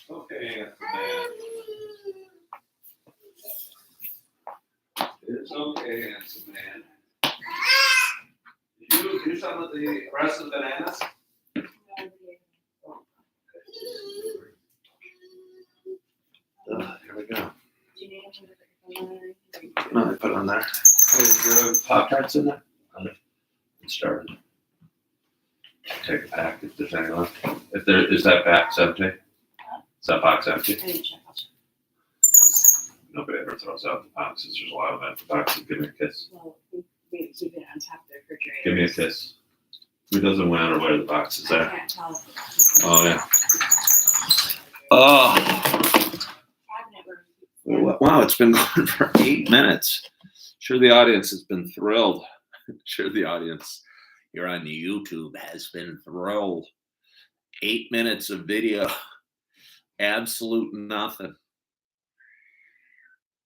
Okay, man. It's okay, handsome man. Did you do some of the rest of the bananas? Here we go. No, I put it on there. Pop-Tarts in there? It started. Take a pack if there's any left. If there is that box empty? Is that box empty? Nobody ever throws out the boxes. There's a lot of empty boxes. Give me a kiss. Well, we keep it on top of the refrigerator. Give me a kiss. Who doesn't matter where the boxes I are? can't tell. Oh, yeah. Oh. Wow, it's been going for 8 minutes. Sure, the audience has been thrilled. Sure, the audience here on YouTube has been thrilled. 8 minutes of video. Absolute nothing.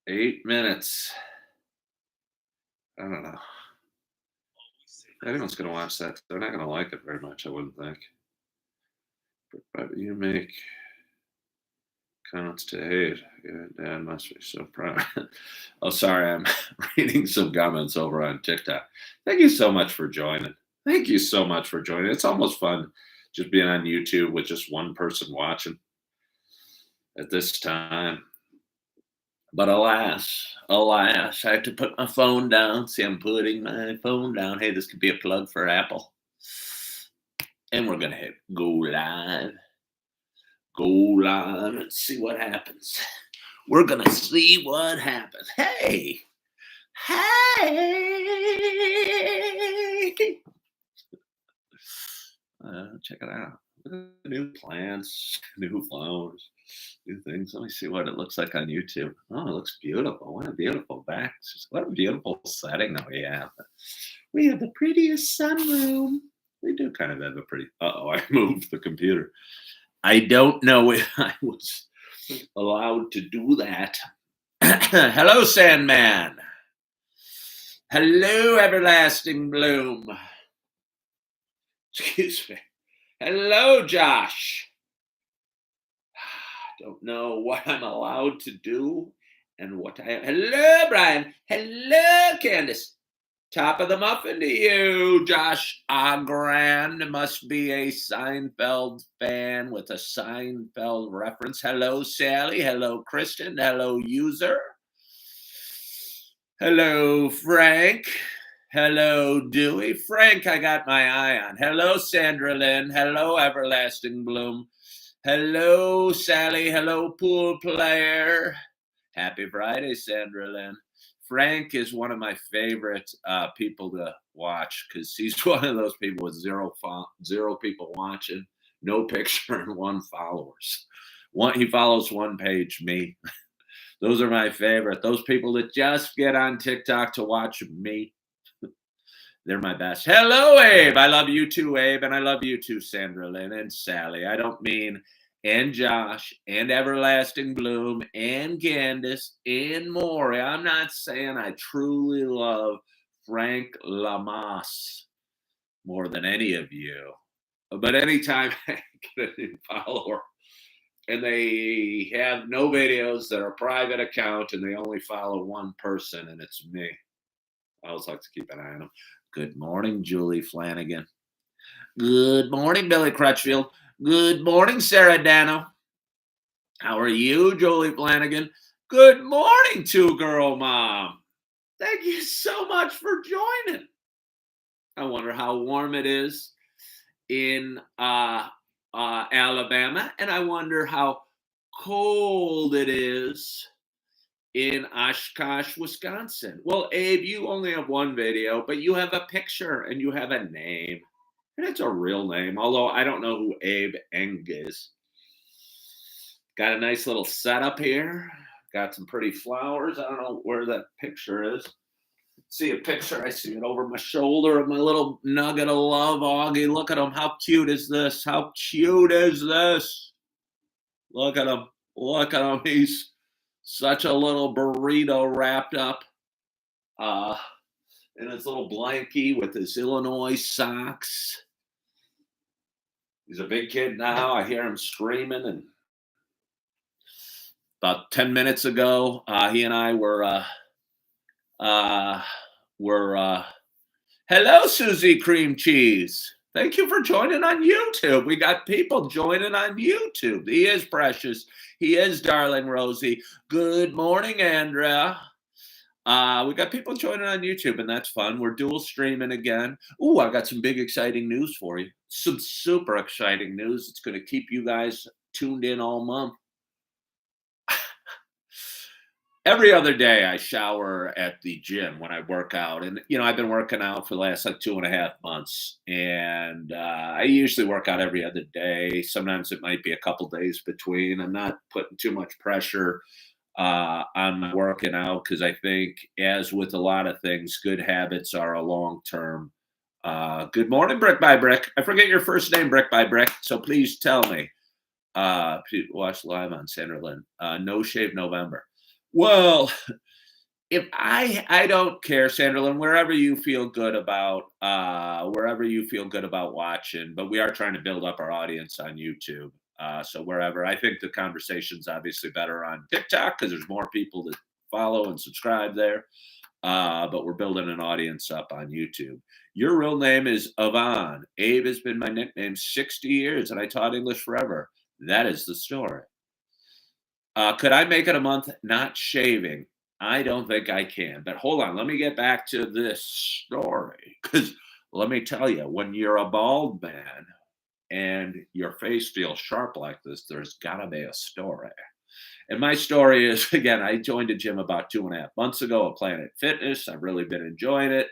8 minutes. I don't know. Anyone's going to watch that. They're not going to like it very much, I wouldn't think. But you make counts to 8. Your dad must be so proud. Oh, sorry, I'm reading some comments over on TikTok. Thank you so much for joining. Thank you so much for joining. It's almost fun just being on YouTube with just one person watching at this time. But alas, I have to put my phone down. See, I'm putting my phone down. Hey, this could be a plug for Apple. And we're going to hit go live. Go live and see what happens. We're going to see what happens. Hey. Check it out. Look at the new plants, new flowers, new things. Let me see what it looks like on YouTube. Oh, it looks beautiful. What a beautiful back. What a beautiful setting that we have. We have the prettiest sunroom. We do kind of have a pretty... Uh-oh, I moved the computer. I don't know if I was allowed to do that. Hello, Sandman. Hello, Everlasting Bloom. Excuse me. Hello, Josh. Don't know what I'm allowed to do and what I... Hello, Brian. Hello, Candace. Top of the muffin to you, Josh Agrand. Must be a Seinfeld fan with a Seinfeld reference. Hello, Sally. Hello, Kristen. Hello, user. Hello, Frank. Hello, Dewey. Frank, I got my eye on. Hello, Sandra Lynn. Hello, Everlasting Bloom. Hello, Sally. Hello, pool player. Happy Friday, Sandra Lynn. Frank is one of my favorite people to watch because he's one of those people with zero people watching, no picture, and one followers. He follows one page, me. Those are my favorite. Those people that just get on TikTok to watch me. They're my best. Hello, Abe. I love you too, Abe. And I love you too, Sandra Lynn and Sally. I don't mean and Josh and Everlasting Bloom and Candace and Maury. I'm not saying I truly love Frank Lamas more than any of you. But anytime I get a new follower and they have no videos, they're a private account, and they only follow one person, and it's me, I always like to keep an eye on them. Good morning, Julie Flanagan. Good morning, Billy Crutchfield. Good morning, Sarah Dano. How are you, Julie Flanagan? Good morning, two-girl mom. Thank you so much for joining. I wonder how warm it is in Alabama, and I wonder how cold it is in Oshkosh, Wisconsin. Well, Abe, you only have one video, but you have a picture and you have a name. And it's a real name, although I don't know who Abe Eng is. Got a nice little setup here. Got some pretty flowers. I don't know where that picture is. See a picture. I see it over my shoulder of my little nugget of love, Augie. Look at him. How cute is this? How cute is this? Look at him. Look at him. He's such a little burrito wrapped up in his little blankie with his Illinois socks. He's a big kid now. I hear him screaming. And about 10 minutes ago, he and I were hello, Susie Cream Cheese. Thank you for joining on YouTube. We got people joining on YouTube. He is precious. He is darling Rosie. Good morning, Andrea. We got people joining on YouTube, and that's fun. We're dual streaming again. Ooh, I got some big exciting news for you. Some super exciting news. It's going to keep you guys tuned in all month. Every other day I shower at the gym when I work out. And, I've been working out for the last 2.5 months. And I usually work out every other day. Sometimes it might be a couple days between. I'm not putting too much pressure on my working out because I think, as with a lot of things, good habits are a long-term. Good morning, Brick by Brick. I forget your first name, Brick by Brick. So please tell me. Watch live on Sandra Lynn. No Shave November. Well, if I don't care, Sandra Lynn, wherever you feel good about watching, but we are trying to build up our audience on YouTube. So wherever, I think the conversation's obviously better on TikTok because there's more people that follow and subscribe there. But we're building an audience up on YouTube. Your real name is Yvonne. Abe has been my nickname 60 years, and I taught English forever. That is the story. Could I make it a month not shaving? I don't think I can. But hold on, let me get back to this story. Because let me tell you, when you're a bald man and your face feels sharp like this, there's got to be a story. And my story is, again, I joined a gym about 2.5 months ago at Planet Fitness. I've really been enjoying it.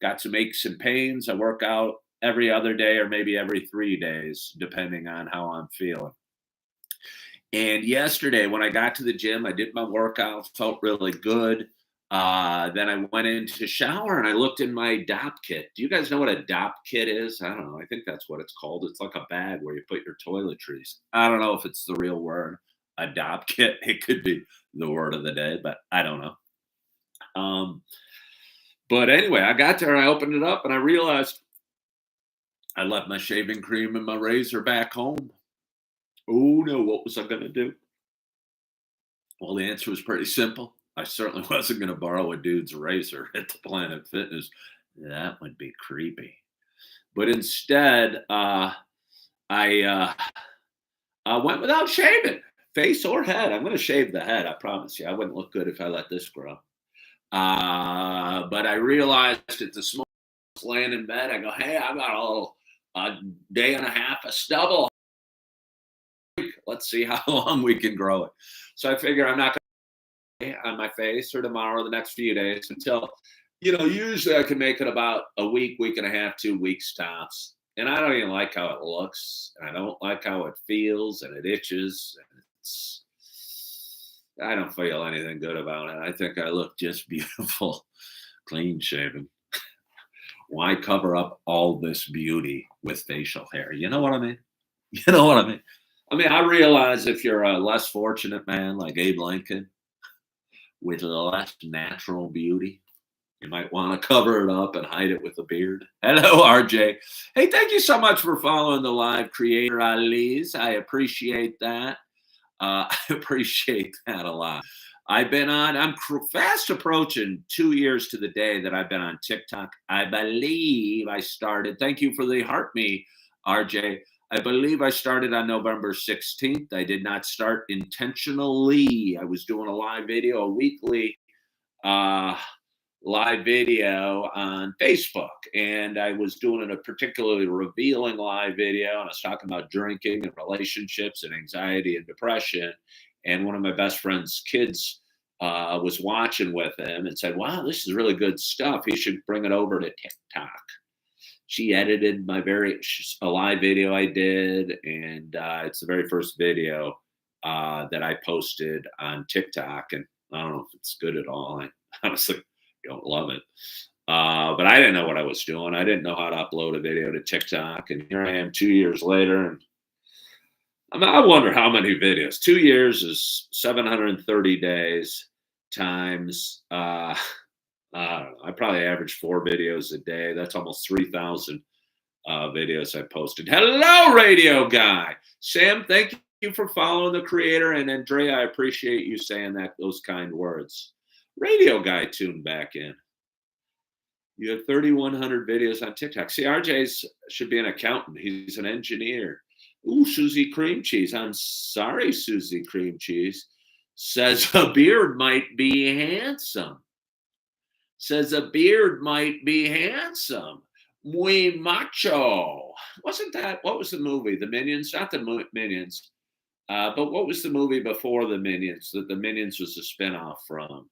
Got some aches and pains. I work out every other day or maybe every 3 days, depending on how I'm feeling. And yesterday, when I got to the gym, I did my workout, felt really good. Then I went in to shower and I looked in my DOP kit. Do you guys know what a DOP kit is? I don't know. I think that's what it's called. It's like a bag where you put your toiletries. I don't know if it's the real word, a DOP kit. It could be the word of the day, but I don't know. But anyway, I got there, I opened it up, and I realized I left my shaving cream and my razor back home. Oh no, what was I going to do? Well, the answer was pretty simple. I certainly wasn't going to borrow a dude's razor at the Planet Fitness. That would be creepy. But instead, I went without shaving, face or head. I'm going to shave the head. I promise you. I wouldn't look good if I let this grow. But I realized at this moment, laying in bed, I go, hey, I got a little day and a half of stubble. Let's see how long we can grow it. So I figure I'm not going to on my face or tomorrow or the next few days until, usually I can make it about a week, week and a half, 2 weeks tops. And I don't even like how it looks. And I don't like how it feels and it itches. And I don't feel anything good about it. I think I look just beautiful, clean shaven. Why cover up all this beauty with facial hair? You know what I mean? You know what I mean? I realize if you're a less fortunate man like Abe Lincoln with less natural beauty, you might want to cover it up and hide it with a beard. Hello, RJ. Hey, thank you so much for following the live creator, Alice. I appreciate that. I appreciate that a lot. I'm fast approaching 2 years to the day that I've been on TikTok. I believe I started, thank you for the heart me, RJ. I believe I started on November 16th. I did not start intentionally. I was doing a live video, a weekly live video on Facebook, and I was doing a particularly revealing live video, and I was talking about drinking and relationships and anxiety and depression. And one of my best friend's kids was watching with him and said, wow, this is really good stuff. He should bring it over to TikTok. She edited a live video I did, and it's the very first video that I posted on TikTok. And I don't know if it's good at all. I honestly don't love it. But I didn't know what I was doing. I didn't know how to upload a video to TikTok. And here I am 2 years later. And I wonder how many videos. 2 years is 730 days times, I don't know, I probably average 4 videos a day. That's almost 3,000 videos I posted. Hello, radio guy. Sam, thank you for following the creator. And Andrea, I appreciate you saying those kind words. Radio guy tuned back in. You have 3,100 videos on TikTok. See, RJ should be an accountant. He's an engineer. Ooh, Susie Cream Cheese. I'm sorry, Susie Cream Cheese. Says a beard might be handsome. Says a beard might be handsome. Muy macho. Wasn't that, what was the movie? The Minions? Not the Minions. But what was the movie before the Minions that the Minions was a spinoff from?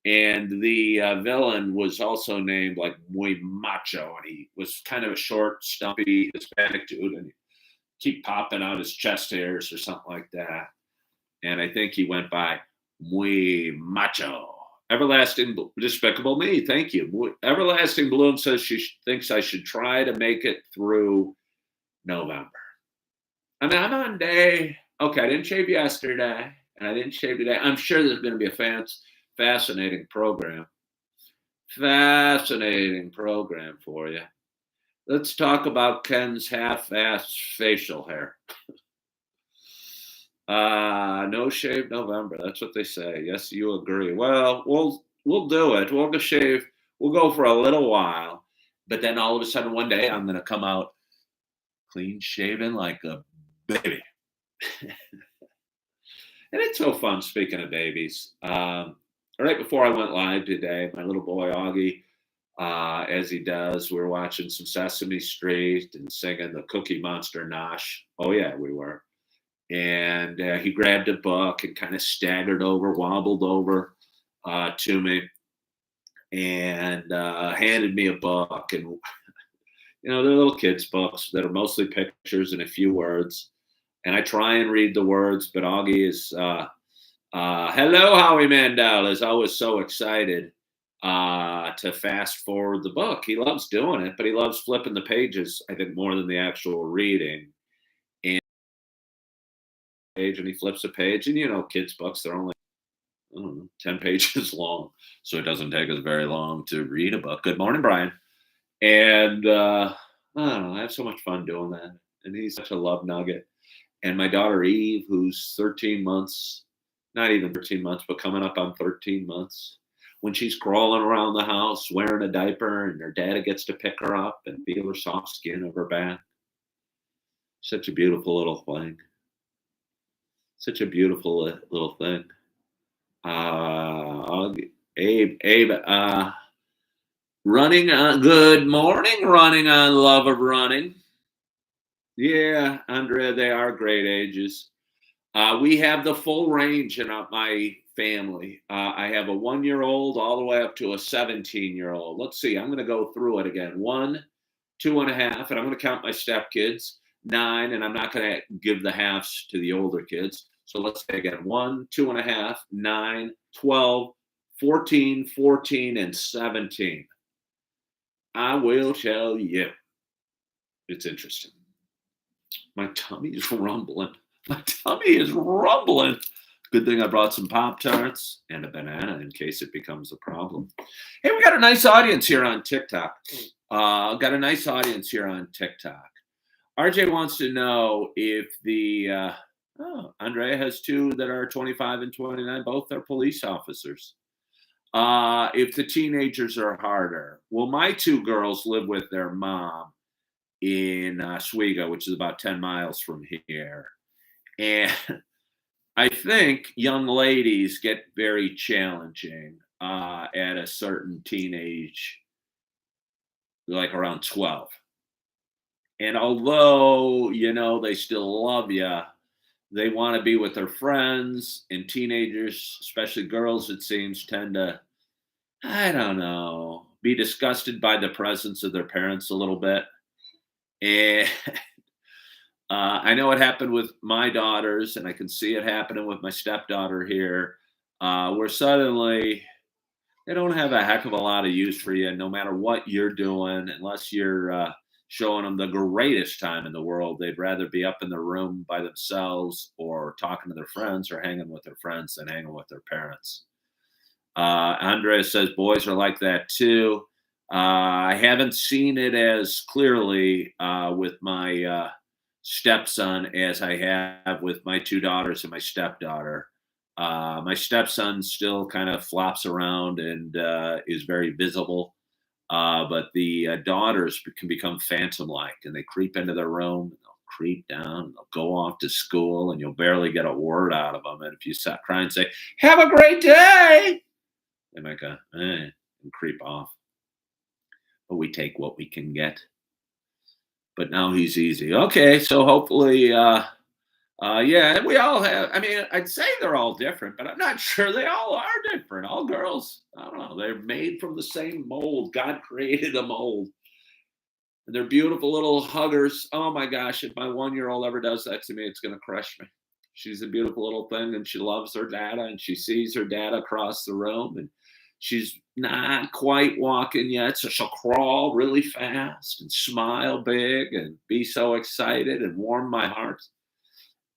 And the villain was also named like Muy Macho, and he was kind of a short, stumpy Hispanic dude, and he keep popping out his chest hairs or something like that. And I think he went by Muy Macho. Everlasting Despicable Me, thank you. Everlasting Bloom says she thinks I should try to make it through November. I'm on day, okay, I didn't shave yesterday, and I didn't shave today. I'm sure there's going to be a fascinating program. Fascinating program for you. Let's talk about Ken's half-assed facial hair. No shave November. That's what they say. Yes, you agree. Well, we'll do it. We'll go shave. We'll go for a little while, but then all of a sudden one day I'm going to come out clean shaven like a baby. And it's so fun. Speaking of babies, right before I went live today, my little boy Augie, as he does, we were watching some Sesame Street and singing the Cookie Monster Nosh. Oh yeah, we were. And he grabbed a book and kind of staggered over, wobbled over to me, and handed me a book. And they're little kids' books that are mostly pictures and a few words. And I try and read the words, but Augie is, hello, Howie Mandel, is always so excited to fast forward the book. He loves doing it, but he loves flipping the pages, I think, more than the actual reading. And he flips a page, and kids' books, they're only 10 pages long, so it doesn't take us very long to read a book. Good morning, Brian. And I don't know, I have so much fun doing that, and he's such a love nugget. And my daughter Eve, who's 13 months, not even 13 months, but coming up on 13 months. when she's crawling around the house wearing a diaper and her daddy gets to pick her up and feel her soft skin of her back. Such a beautiful little thing. Such a beautiful little thing. Uh, Abe, running on, good morning, running on love of running. Yeah, Andrea, they are great ages. We have the full range in my family. I have a 1-year-old all the way up to a 17-year-old. Let's see, I'm going to go through it again. 1, 2.5, and I'm going to count my stepkids. 9, and I'm not going to give the halves to the older kids. So let's say again, 1, 2.5, 9, 12, 14, 14, and 17. I will tell you, it's interesting. My tummy is rumbling. My tummy is rumbling. Good thing I brought some Pop-Tarts and a banana in case it becomes a problem. Hey, we got a nice audience here on TikTok. RJ wants to know if Andrea has 2 that are 25 and 29. Both are police officers. If the teenagers are harder. Well, my 2 girls live with their mom in Oswego, which is about 10 miles from here. And I think young ladies get very challenging at a certain teenage, like around 12. And although, they still love you, they want to be with their friends, and teenagers, especially girls, it seems, tend to, I don't know, be disgusted by the presence of their parents a little bit. And I know it happened with my daughters, and I can see it happening with my stepdaughter here, where suddenly they don't have a heck of a lot of use for you, no matter what you're doing, unless you're showing them the greatest time in the world. They'd rather be up in their room by themselves or talking to their friends or hanging with their friends than hanging with their parents. Andrea says boys are like that too. I haven't seen it as clearly with my stepson as I have with my 2 daughters and my stepdaughter. My stepson still kind of flops around and is very visible. But the daughters can become phantom-like, and they creep into their room, and they'll creep down, and they'll go off to school, and you'll barely get a word out of them. And if you stop crying and say, "Have a great day," they might go, and creep off. But we take what we can get. But now he's easy. Okay, so hopefully, yeah, we all have. I mean, I'd say they're all different, but I'm not sure they all are different. All girls, I don't know. They're made from the same mold. God created a mold. And they're beautiful little huggers. Oh my gosh, if my 1-year-old ever does that to me, it's going to crush me. She's a beautiful little thing, and she loves her dada, and she sees her dada across the room, and she's not quite walking yet, so she'll crawl really fast and smile big and be so excited and warm my heart.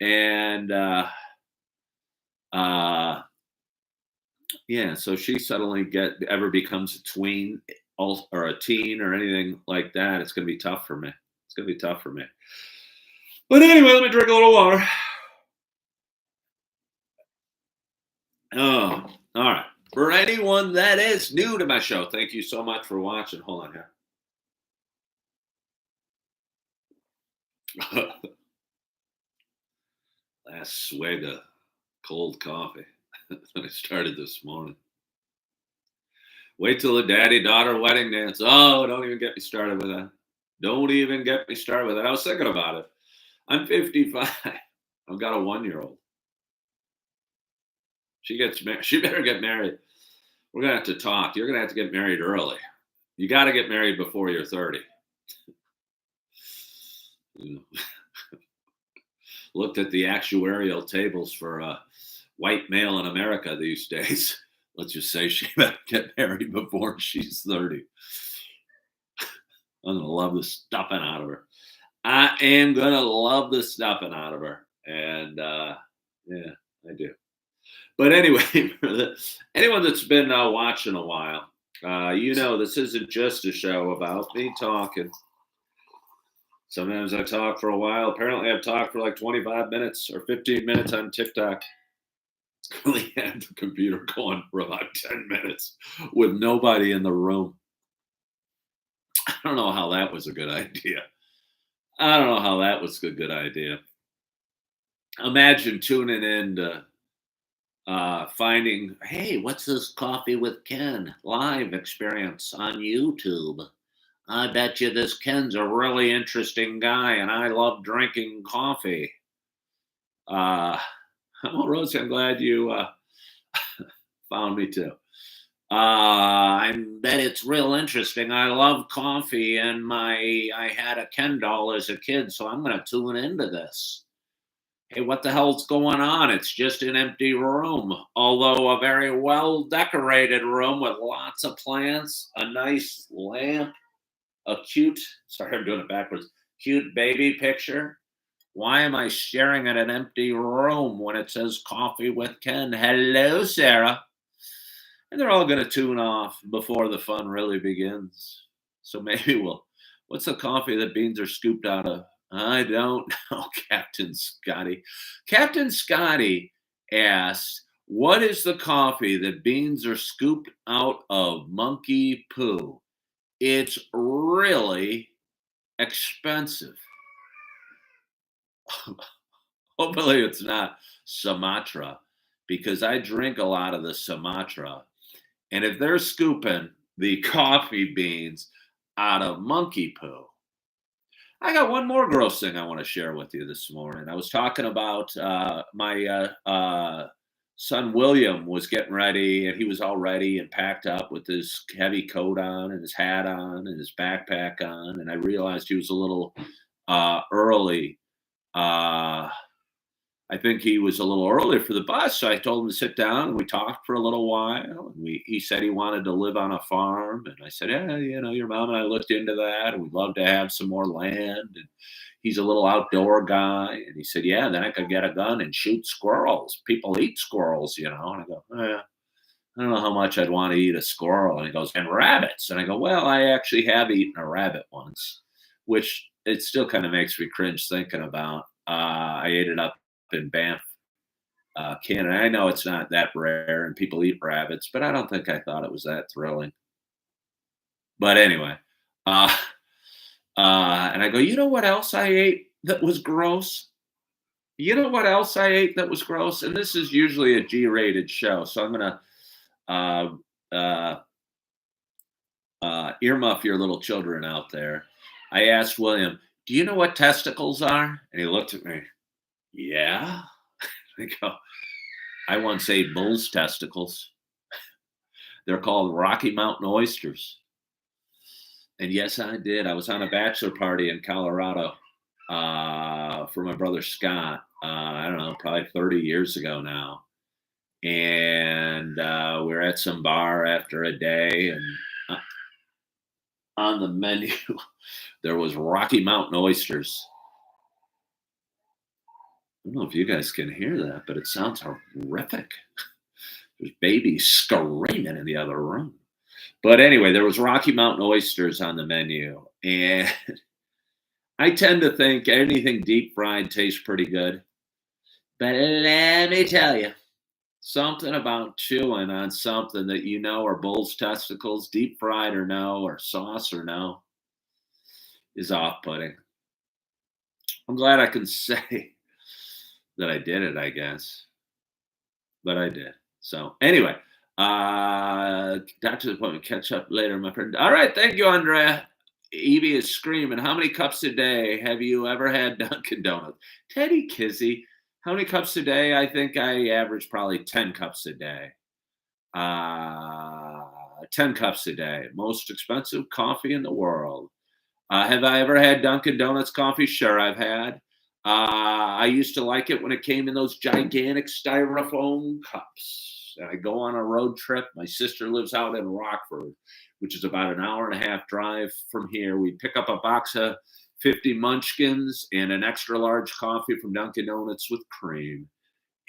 And yeah, so she suddenly ever becomes a tween or a teen or anything like that, it's going to be tough for me. It's going to be tough for me. But anyway, let me drink a little water. Oh, all right. For anyone that is new to my show, thank you so much for watching. Hold on here. Last swig of cold coffee that I started this morning. Wait till the daddy-daughter wedding dance. Oh, don't even get me started with that. Don't even get me started with that. I was thinking about it. I'm 55. I've got a 1-year-old. She gets married. She better get married. We're going to have to talk. You're going to have to get married early. You got to get married before you're 30. Looked at the actuarial tables for a white male in America these days. Let's just say she better get married before she's 30. I'm going to love the stuffing out of her. I am going to love the stuffing out of her. And yeah, I do. But anyway, for anyone that's been watching a while, this isn't just a show about me talking. Sometimes I talk for a while. Apparently, I've talked for like 25 minutes or 15 minutes on TikTok. We had the computer going for about 10 minutes with nobody in the room. I don't know how that was a good idea. I don't know how that was a good idea. Imagine tuning in to finding, hey, what's this Coffee with Ken live experience on YouTube? I bet you this Ken's a really interesting guy, and I love drinking coffee. Uh, well, Rosie, I'm glad you found me too. I bet it's real interesting. I love coffee, and I had a Ken doll as a kid, so I'm going to tune into this. Hey, what the hell's going on? It's just an empty room, although a very well decorated room with lots of plants, a nice lamp, a cute, sorry, I'm doing it backwards, cute baby picture. Why am I staring at an empty room when it says coffee with Ken? Hello, Sarah. And they're all going to tune off before the fun really begins. So maybe what's the coffee that beans are scooped out of? I don't know, Captain Scotty. Captain Scotty asked, what is the coffee that beans are scooped out of monkey poo? It's really expensive. Hopefully it's not Sumatra, because I drink a lot of the Sumatra. And if they're scooping the coffee beans out of monkey poo, I got one more gross thing I want to share with you this morning. I was talking about my son William was getting ready, and he was all ready and packed up with his heavy coat on and his hat on and his backpack on. And I realized he was a little early. I think he was a little early for the bus, so I told him to sit down, and we talked for a little while. And he said he wanted to live on a farm, and I said, "Yeah, your mom and I looked into that, and we'd love to have some more land." And he's a little outdoor guy, and he said, "Yeah, then I could get a gun and shoot squirrels. People eat squirrels." And I go, "I don't know how much I'd want to eat a squirrel." And he goes, "And rabbits." And I go, "Well, I actually have eaten a rabbit once," which it still kind of makes me cringe thinking about. I ate it up in Banff, Canada. I know it's not that rare and people eat rabbits, but I don't think I thought it was that thrilling. But anyway, uh, and I go, you know what else I ate that was gross? You know what else I ate that was gross? And this is usually a G-rated show, so I'm gonna uh, uh, earmuff your little children out there. I asked William, "Do you know what testicles are?" And he looked at me. Yeah. I go, I once ate bull's testicles. They're called Rocky Mountain oysters. And yes, I did. I was on a bachelor party in Colorado for my brother Scott. I don't know, probably 30 years ago now. And we were at some bar after a day, and uh, on the menu, there was Rocky Mountain oysters. I don't know if you guys can hear that, but it sounds horrific. There's babies screaming in the other room. But anyway, there was Rocky Mountain oysters on the menu, and I tend to think anything deep fried tastes pretty good. But let me tell you, something about chewing on something that you know are bull's testicles, deep fried or no, or sauce or no, is off-putting. I'm glad I can say that I did it, I guess. But I did. So anyway, doctor's appointment. Catch up later, my friend. All right, thank you, Andrea. Evie is screaming. How many cups a day have you ever had Dunkin' Donuts? Teddy Kizzy, how many cups a day? I think I average probably 10 cups a day. 10 cups a day. Most expensive coffee in the world. Have I ever had Dunkin' Donuts coffee? Sure, I've had. I used to like it when it came in those gigantic styrofoam cups. And I go on a road trip. My sister lives out in Rockford, which is about an hour and a half drive from here. We pick up a box of 50 munchkins and an extra large coffee from Dunkin' Donuts with cream.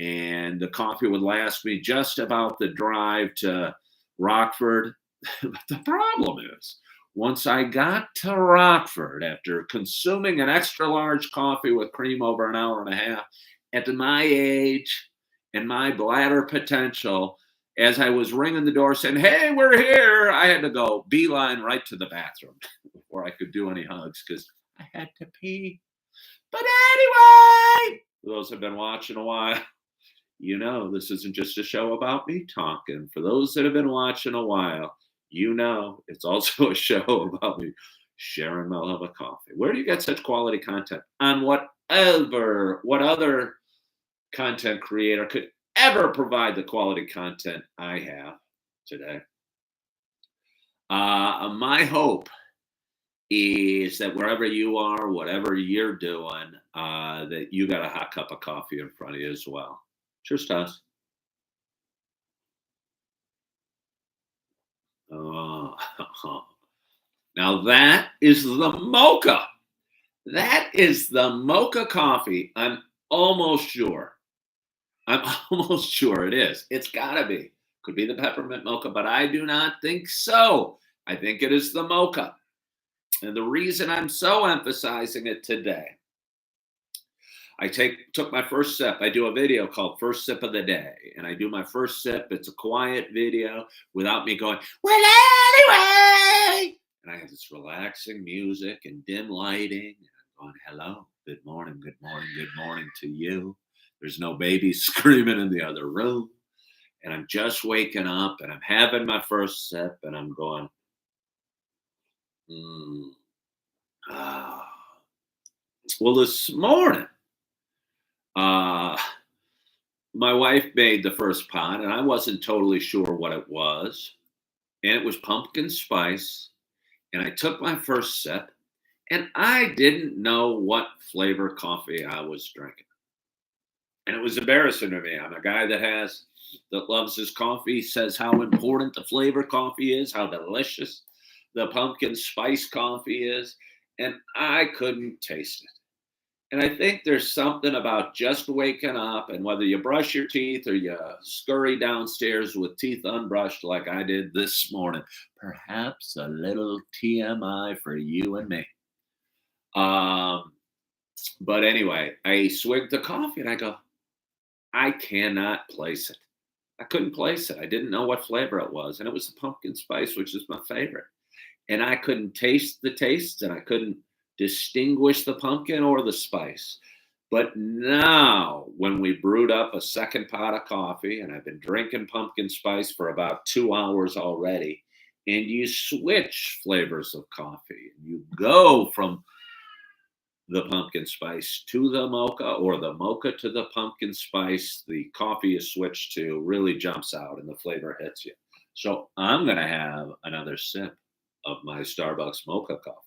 And the coffee would last me just about the drive to Rockford. But the problem is, once I got to Rockford, after consuming an extra large coffee with cream over an hour and a half, at my age, and my bladder potential, as I was ringing the door saying, "Hey, we're here," I had to go beeline right to the bathroom before I could do any hugs because I had to pee. But anyway, for those who've been watching a while, this isn't just a show about me talking. For those that have been watching a while, it's also a show about me sharing my love of coffee. Where do you get such quality content? On what other content creator could ever provide the quality content I have today? My hope is that wherever you are, whatever you're doing, that you got a hot cup of coffee in front of you as well. Cheers, Toss. Oh, now that is the mocha. That is the mocha coffee. Almost sure. I'm almost sure it is. It's got to be. Could be the peppermint mocha, but I do not think so. I think it is the mocha. And the reason I'm so emphasizing it today, I took my first sip. I do a video called First Sip of the Day. And I do my first sip. It's a quiet video without me going, well, anyway. And I have this relaxing music and dim lighting. And I'm going, hello, good morning, good morning, good morning to you. There's no babies screaming in the other room. And I'm just waking up and I'm having my first sip and I'm going, Well, this morning, my wife made the first pot and I wasn't totally sure what it was. And it was pumpkin spice. And I took my first sip and I didn't know what flavor coffee I was drinking. And it was embarrassing to me. I'm a guy that loves his coffee, says how important the flavor coffee is, how delicious the pumpkin spice coffee is, and I couldn't taste it. And I think there's something about just waking up, and whether you brush your teeth or you scurry downstairs with teeth unbrushed like I did this morning, perhaps a little TMI for you and me. But anyway, I swigged the coffee and I go, I cannot place it. I couldn't place it. I didn't know what flavor it was. And it was the pumpkin spice, which is my favorite. And I couldn't taste the taste and I couldn't distinguish the pumpkin or the spice. But now, when we brewed up a second pot of coffee, and I've been drinking pumpkin spice for about 2 hours already, and you switch flavors of coffee, and you go from the pumpkin spice to the mocha or the mocha to the pumpkin spice, the coffee is switched to, really jumps out and the flavor hits you. So I'm going to have another sip of my Starbucks mocha coffee.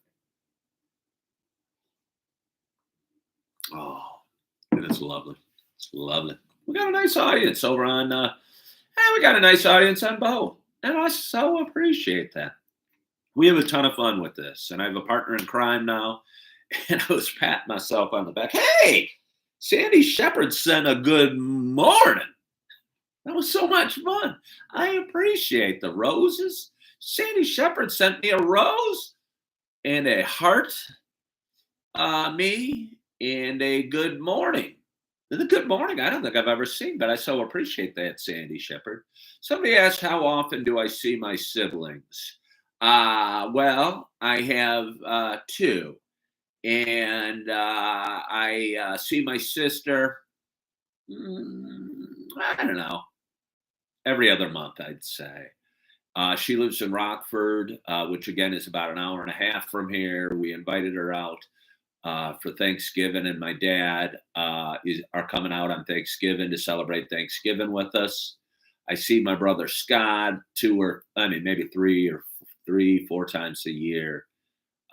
Oh, and it's lovely. It's lovely. We got a nice audience over on, we got a nice audience on Bo. And I so appreciate that. We have a ton of fun with this. And I have a partner in crime now. And I was patting myself on the back. Hey, Sandy Shepard sent a good morning. That was so much fun. I appreciate the roses. Sandy Shepard sent me a rose and a heart, me, and a good morning. The good morning, I don't think I've ever seen, but I so appreciate that, Sandy Shepard. Somebody asked, how often do I see my siblings? Well, I have 2. And I see my sister, I don't know, every other month, I'd say. She lives in Rockford, which again is about an hour and a half from here. We invited her out for Thanksgiving, and my dad are coming out on Thanksgiving to celebrate Thanksgiving with us. I see my brother Scott maybe 4 times a year.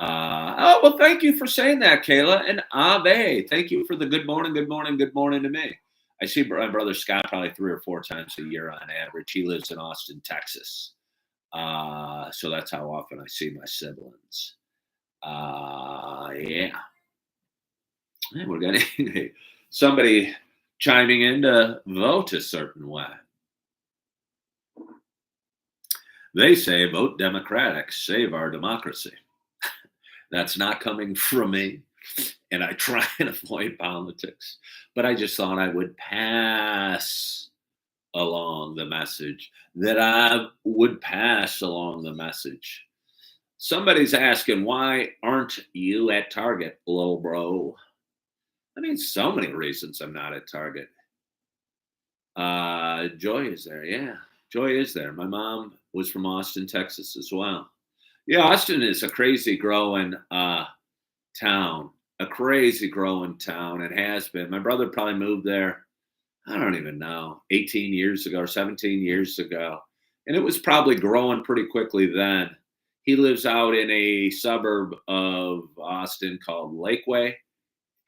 Well, thank you for saying that, Kayla. And Ave, thank you for the good morning to me. I see my brother Scott probably 3 or 4 times a year on average. He lives in Austin, Texas. So that's how often I see my siblings. Yeah. And we're getting somebody chiming in to vote a certain way. They say vote Democratic, save our democracy. That's not coming from me. and I try and avoid politics, but I just thought I would pass along the message, that I would pass along the message. Somebody's asking, why aren't you at Target, little bro? I mean, so many reasons I'm not at Target. Joy is there. Yeah, Joy is there. My mom was from Austin, Texas as well. Yeah, Austin is a crazy growing town, a crazy growing town. It has been. My brother probably moved there, I don't even know, 18 years ago or 17 years ago. And it was probably growing pretty quickly then. He lives out in a suburb of Austin called Lakeway.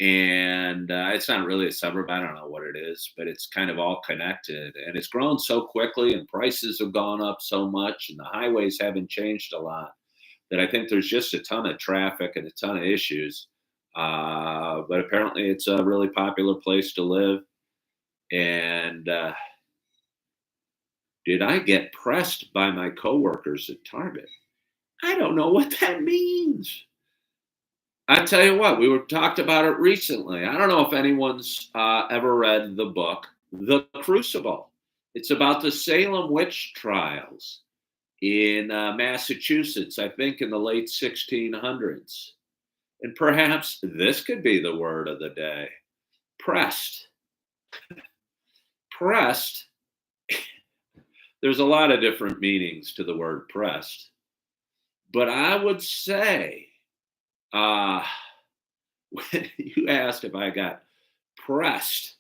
And it's not really a suburb. I don't know what it is, but it's kind of all connected. And it's grown so quickly, and prices have gone up so much, and the highways haven't changed a lot, that I think there's just a ton of traffic and a ton of issues. But apparently, it's a really popular place to live. And did I get pressed by my coworkers at Target? I don't know what that means. I tell you what, we were talked about it recently. I don't know if anyone's ever read the book, The Crucible. It's about the Salem witch trials in Massachusetts, I think in the late 1600s. And perhaps this could be the word of the day: pressed. Pressed. There's a lot of different meanings to the word pressed. But I would say, when you asked if I got pressed,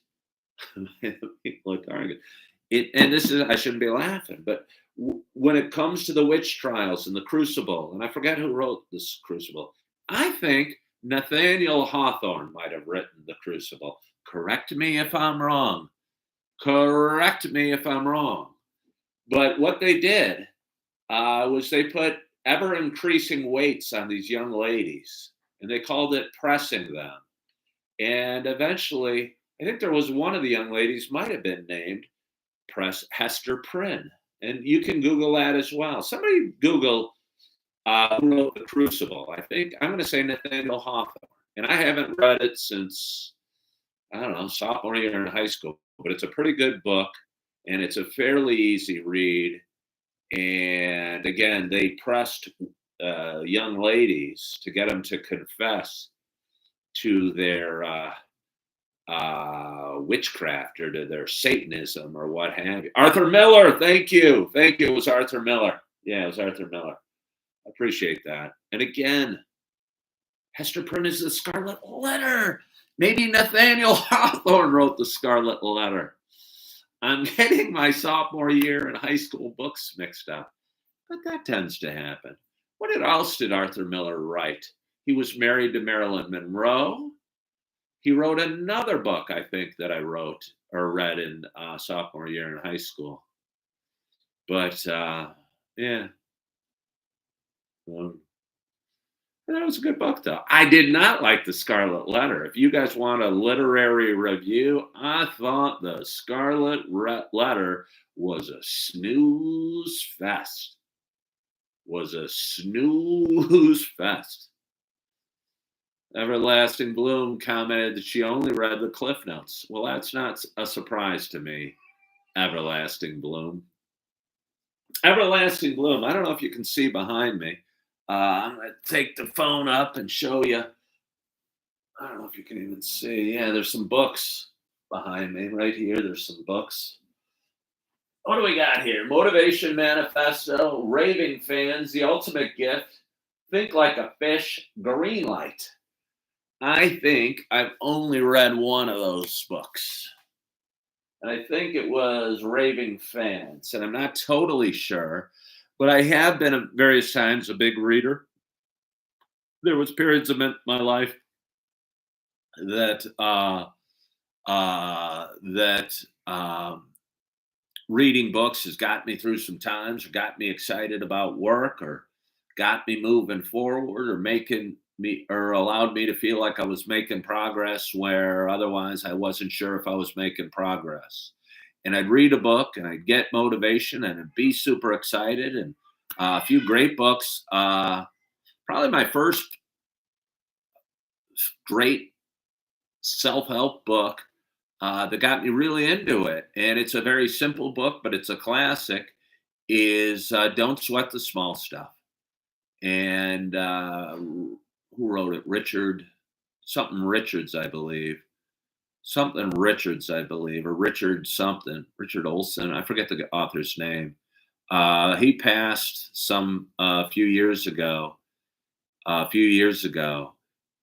people at Target, and this is, I shouldn't be laughing, but when it comes to the witch trials and the Crucible, and I forget who wrote this Crucible, I think Nathaniel Hawthorne might have written the Crucible. Correct me if I'm wrong. Correct me if I'm wrong. But what they did was they put ever increasing weights on these young ladies, and they called it pressing them. And eventually, I think there was one of the young ladies might have been named Hester Prynne, and you can Google that as well. Somebody Google who wrote The Crucible. I think I'm going to say Nathaniel Hawthorne, and I haven't read it since, I don't know, sophomore year in high school. But it's a pretty good book, and it's a fairly easy read. And again, they pressed young ladies to get them to confess to their witchcraft or to their Satanism or what have you. Arthur Miller, thank you. Thank you. It was Arthur Miller. Yeah, it was Arthur Miller. I appreciate that. And again, Hester Prynne is the Scarlet Letter. Maybe Nathaniel Hawthorne wrote the Scarlet Letter. I'm getting my sophomore year in high school books mixed up, but that tends to happen. What else did Arthur Miller write? He was married to Marilyn Monroe. He wrote another book, I think, that I wrote or read in sophomore year in high school. But yeah, that was a good book, though. I did not like The Scarlet Letter. If you guys want a literary review, I thought The Scarlet Letter was a snooze fest. Was a snooze fest. Everlasting Bloom commented that she only read the Cliff Notes. Well, that's not a surprise to me, Everlasting Bloom. Everlasting Bloom, I don't know if you can see behind me. I'm going to take the phone up and show you. I don't know if you can even see. Yeah, there's some books behind me right here. There's some books. What do we got here? Motivation Manifesto, Raving Fans, The Ultimate Gift, Think Like a Fish, Green Light. I think I've only read one of those books. And I think it was Raving Fans. And I'm not totally sure, but I have been at various times a big reader. There was periods of my life that reading books has got me through some times, or got me excited about work, or got me moving forward, or making me, or allowed me to feel like I was making progress where otherwise I wasn't sure if I was making progress. And I'd read a book and I'd get motivation and I'd be super excited. And a few great books. Probably my first great self-help book that got me really into it. And it's a very simple book, but it's a classic. Is Don't Sweat the Small Stuff. And who wrote it? Something Richards, I believe. Something Richards, I believe, or Richard something. Richard Olson. I forget the author's name. He passed a few years ago.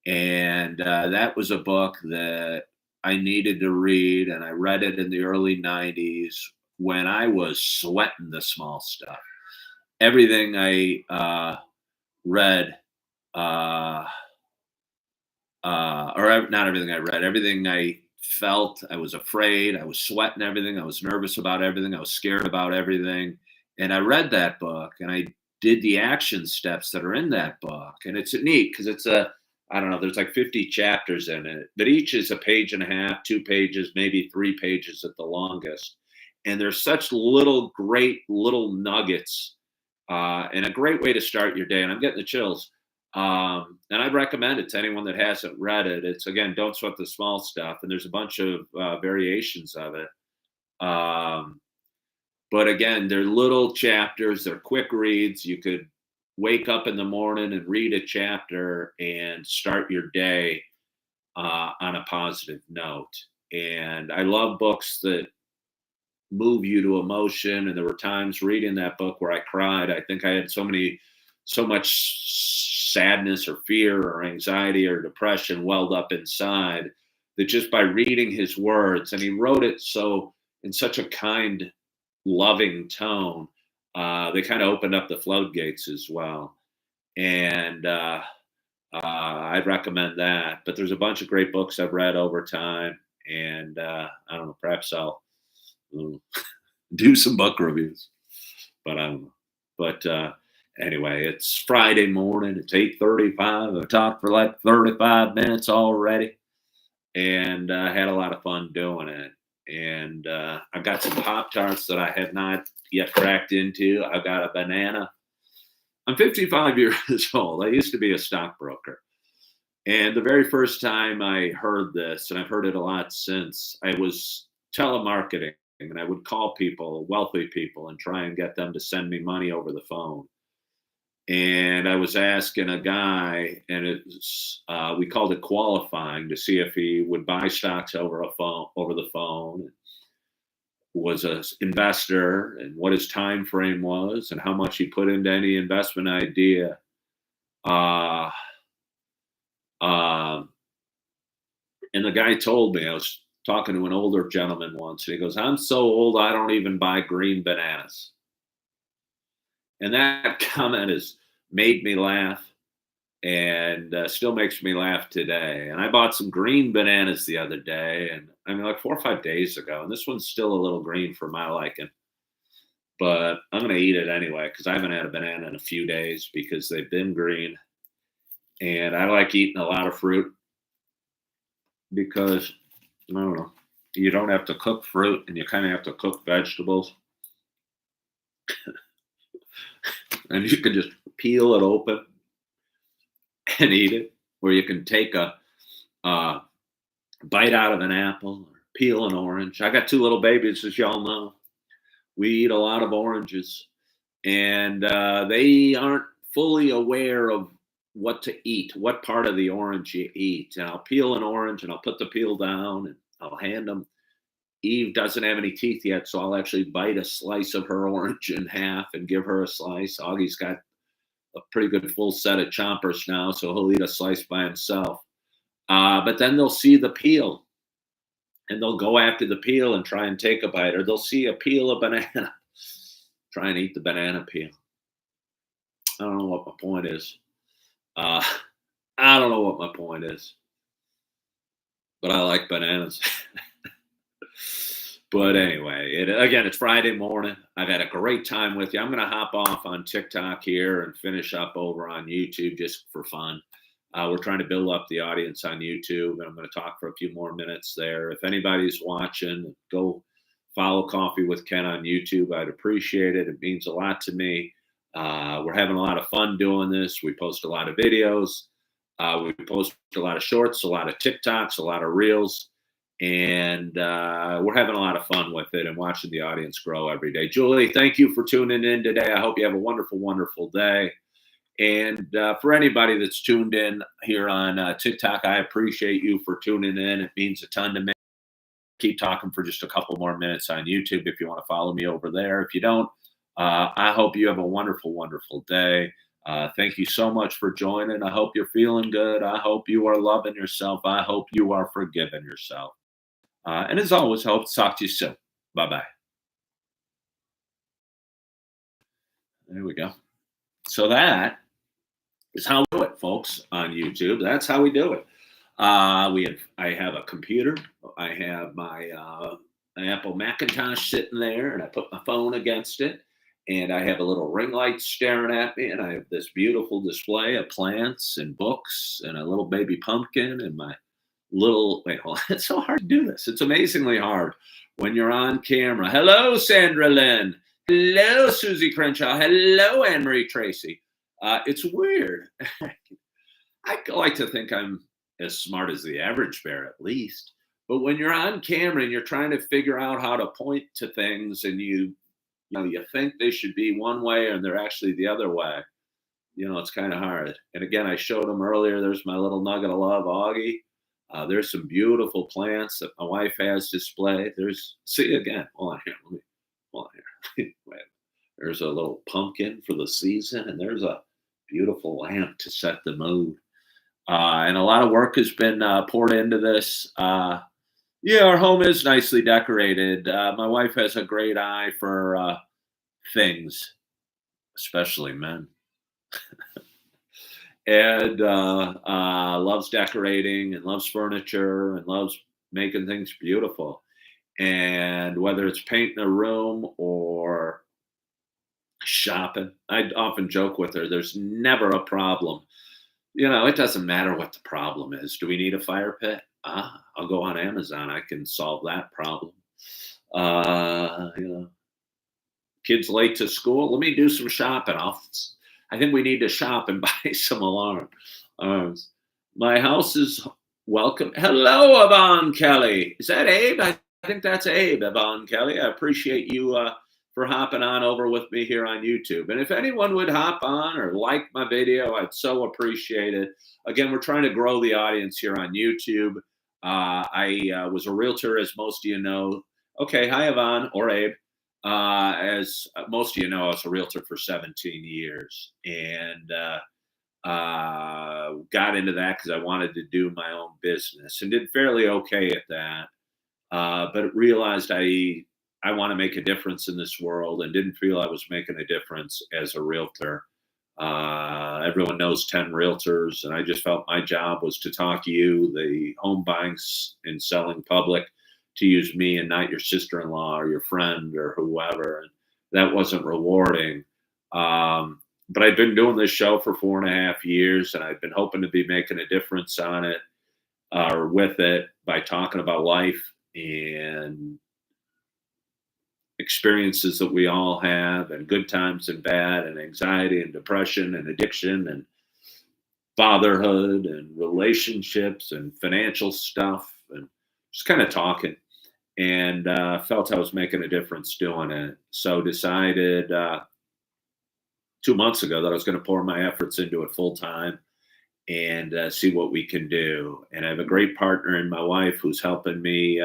And that was a book that I needed to read, and I read it in the early '90s when I was sweating the small stuff. Everything I read, uh, not everything I read, everything I felt, I was afraid, I was sweating everything, I was nervous about everything, I was scared about everything. And I read that book and I did the action steps that are in that book. And it's neat because I don't know, there's like 50 chapters in it, but each is a page and a half, 2 pages, maybe 3 pages at the longest. And there's such great little nuggets and a great way to start your day. And I'm getting the chills. And I'd recommend it to anyone that hasn't read it. It's again, Don't Sweat the Small Stuff, and there's a bunch of variations of it. But again, they're little chapters, they're quick reads. You could wake up in the morning and read a chapter and start your day on a positive note. And I love books that move you to emotion. And there were times reading that book where I cried. I think I had so much sadness or fear or anxiety or depression welled up inside that just by reading his words, and he wrote it in such a kind, loving tone, they kind of opened up the floodgates as well. And I'd recommend that. But there's a bunch of great books I've read over time, and I don't know, perhaps I'll do some book reviews, but I don't know. But anyway, it's Friday morning. It's 8:35. I've talked for like 35 minutes already, and I had a lot of fun doing it. And I've got some Pop Tarts that I have not yet cracked into. I've got a banana. I'm 55 years old. I used to be a stockbroker. And the very first time I heard this, and I've heard it a lot since, I was telemarketing, and I would call people, wealthy people, and try and get them to send me money over the phone. And I was asking a guy, and we called it qualifying to see if he would buy stocks over the phone, was an investor, and what his time frame was, and how much he put into any investment idea. And the guy told me, I was talking to an older gentleman once, and he goes, "I'm so old, I don't even buy green bananas." And that comment has made me laugh and still makes me laugh today. And I bought some green bananas the other day, and I mean, like 4 or 5 days ago, and this one's still a little green for my liking. But I'm going to eat it anyway because I haven't had a banana in a few days because they've been green. And I like eating a lot of fruit because, I don't know, you don't have to cook fruit and you kind of have to cook vegetables. And you can just peel it open and eat it, or you can take a bite out of an apple or peel an orange. I got 2 little babies, as y'all know. We eat a lot of oranges, and they aren't fully aware of what to eat, what part of the orange you eat. And I'll peel an orange and I'll put the peel down and I'll hand them. Eve doesn't have any teeth yet, so I'll actually bite a slice of her orange in half and give her a slice. Augie's got a pretty good full set of chompers now, so he'll eat a slice by himself. But then they'll see the peel, and they'll go after the peel and try and take a bite, or they'll see a peel of banana, try and eat the banana peel. I don't know what my point is. I don't know what my point is, but I like bananas. But anyway, it's Friday morning. I've had a great time with you. I'm going to hop off on TikTok here and finish up over on YouTube just for fun. We're trying to build up the audience on YouTube, and I'm going to talk for a few more minutes there. If anybody's watching, go follow Coffee with Ken on YouTube. I'd appreciate it. It means a lot to me. We're having a lot of fun doing this. We post a lot of videos. We post a lot of shorts, a lot of TikToks, a lot of reels, and we're having a lot of fun with it and watching the audience grow every day. Julie, thank you for tuning in today. I hope you have a wonderful, wonderful day. And for anybody that's tuned in here on TikTok, I appreciate you for tuning in. It means a ton to me. Keep talking for just a couple more minutes on YouTube if you want to follow me over there. If you don't, I hope you have a wonderful, wonderful day. Thank you so much for joining. I hope you're feeling good. I hope you are loving yourself. I hope you are forgiving yourself. And as always, I hope to talk to you soon. Bye-bye. There we go. So that is how we do it, folks, on YouTube. That's how we do it. I have a computer. I have my Apple Macintosh sitting there, and I put my phone against it, and I have a little ring light staring at me, and I have this beautiful display of plants and books and a little baby pumpkin and my little wait, hold on. It's so hard to do this. It's amazingly hard when you're on camera. Hello, Sandra Lynn. Hello, Susie Crenshaw. Hello, Anne Marie Tracy. It's weird. I like to think I'm as smart as the average bear, at least. But when you're on camera and you're trying to figure out how to point to things, and you think they should be one way and they're actually the other way, it's kind of hard. And again, I showed them earlier. There's my little nugget of love, Augie. There's some beautiful plants that my wife has displayed. See again. Hold on here. Hold on here. Wait. There's a little pumpkin for the season, and there's a beautiful lamp to set the mood. And a lot of work has been poured into this. Yeah, our home is nicely decorated. My wife has a great eye for things, especially men. And loves decorating and loves furniture and loves making things beautiful. And whether it's painting a room or shopping, I often joke with her, there's never a problem. It doesn't matter what the problem is. Do we need a fire pit? I'll go on Amazon. I can solve that problem. Kids late to school. Let me do some shopping. I think we need to shop and buy some alarms. My house is welcome. Hello, Yvonne Kelly. Is that Abe? I think that's Abe, Yvonne Kelly. I appreciate you for hopping on over with me here on YouTube. And if anyone would hop on or like my video, I'd so appreciate it. Again, we're trying to grow the audience here on YouTube. I was a realtor, as most of you know. Okay, hi, Yvonne or Abe. As most of you know, I was a realtor for 17 years and got into that because I wanted to do my own business and did fairly okay at that. But realized I want to make a difference in this world and didn't feel I was making a difference as a realtor. Everyone knows 10 realtors, and I just felt my job was to talk to you, the home buying and selling public, to use me and not your sister-in-law or your friend or whoever. And that wasn't rewarding. But I've been doing this show for 4.5 years, and I've been hoping to be making a difference on it or with it by talking about life and experiences that we all have, and good times and bad, and anxiety and depression and addiction and fatherhood and relationships and financial stuff, and just kind of talking. And felt I was making a difference doing it. So decided 2 months ago that I was going to pour my efforts into it full time and see what we can do. And I have a great partner in my wife who's helping me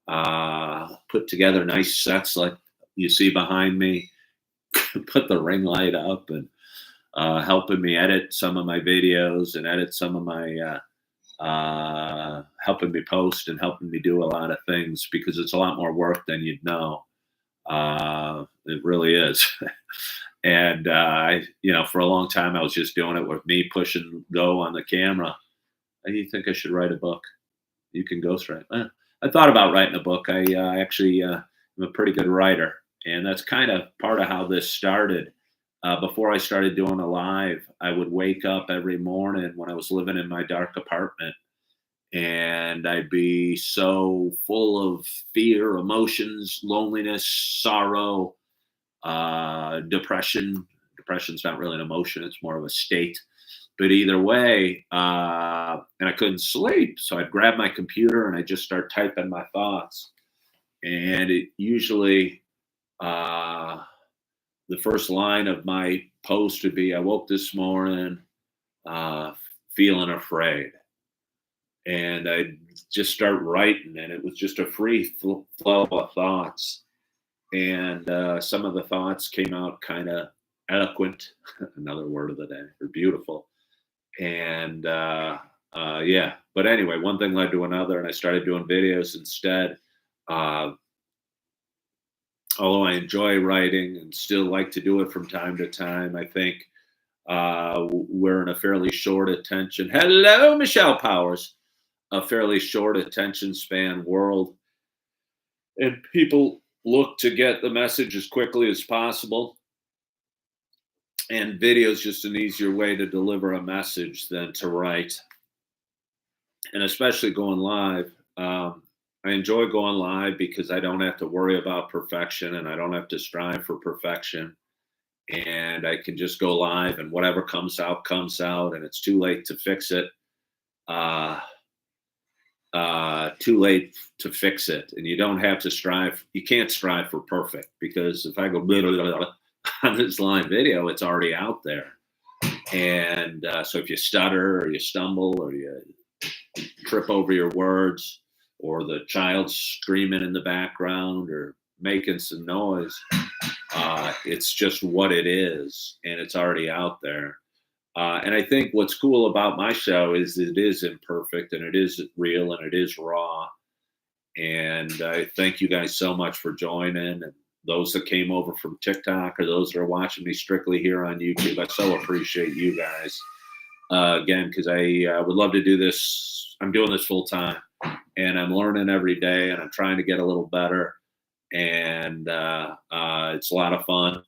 put together nice sets like you see behind me, put the ring light up, and helping me edit some of my videos and edit some of my helping me post and helping me do a lot of things, because it's a lot more work than you'd know. It really is. And for a long time I was just doing it with me pushing go on the camera. And you think I should write a book? You can ghostwrite. I thought about writing a book. I actually am a pretty good writer, and that's kind of part of how this started. Before I started doing a live, I would wake up every morning when I was living in my dark apartment, and I'd be so full of fear, emotions, loneliness, sorrow, depression. Depression's not really an emotion, it's more of a state. But either way, and I couldn't sleep. So I'd grab my computer and I just start typing my thoughts. And it usually, the first line of my post would be, I woke this morning uh, feeling afraid. And I just start writing, and it was just a free flow of thoughts. And some of the thoughts came out kind of eloquent, another word of the day, or beautiful. And yeah, but anyway, one thing led to another, and I started doing videos instead. Uh, Although I enjoy writing and still like to do it from time to time, I think we're in a fairly short attention. Hello, Michelle Powers. A fairly short attention span world, and people look to get the message as quickly as possible. And video is just an easier way to deliver a message than to write, and especially going live. I enjoy going live because I don't have to worry about perfection and I don't have to strive for perfection. And I can just go live and whatever comes out, and it's too late to fix it. Too late to fix it. And you don't have to strive. You can't strive for perfect, because if I go blah, blah, blah, blah, on this live video, it's already out there. And so if you stutter or you stumble or you trip over your words, or the child's screaming in the background or making some noise, it's just what it is, and it's already out there. And I think what's cool about my show is it is imperfect and it is real and it is raw. And I thank you guys so much for joining. And those that came over from TikTok, or those that are watching me strictly here on YouTube, I so appreciate you guys. Again, because I would love to do this. I'm doing this full time, and I'm learning every day, and I'm trying to get a little better. And it's a lot of fun,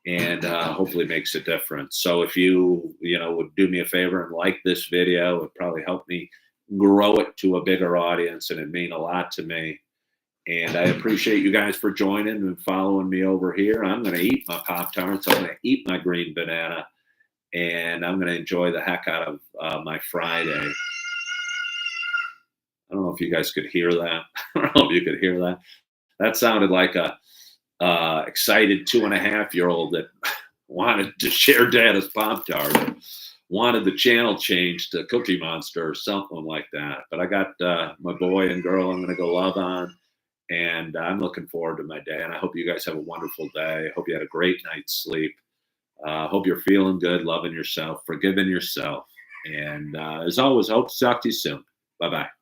and hopefully makes a difference. So if you would do me a favor and like this video, it would probably help me grow it to a bigger audience, and it mean a lot to me. And I appreciate you guys for joining and following me over here. I'm going to eat my Pop-Tarts. I'm going to eat my green banana, and I'm going to enjoy the heck out of my Friday. I don't know if you guys could hear that. I don't know if you could hear that. That sounded like a excited 2.5-year-old that wanted to share Dada's Pop-Tart, wanted the channel changed to Cookie Monster or something like that. But I got my boy and girl I'm going to go love on, and I'm looking forward to my day. And I hope you guys have a wonderful day. I hope you had a great night's sleep. Hope you're feeling good, loving yourself, forgiving yourself. And as always, I hope to talk to you soon. Bye-bye.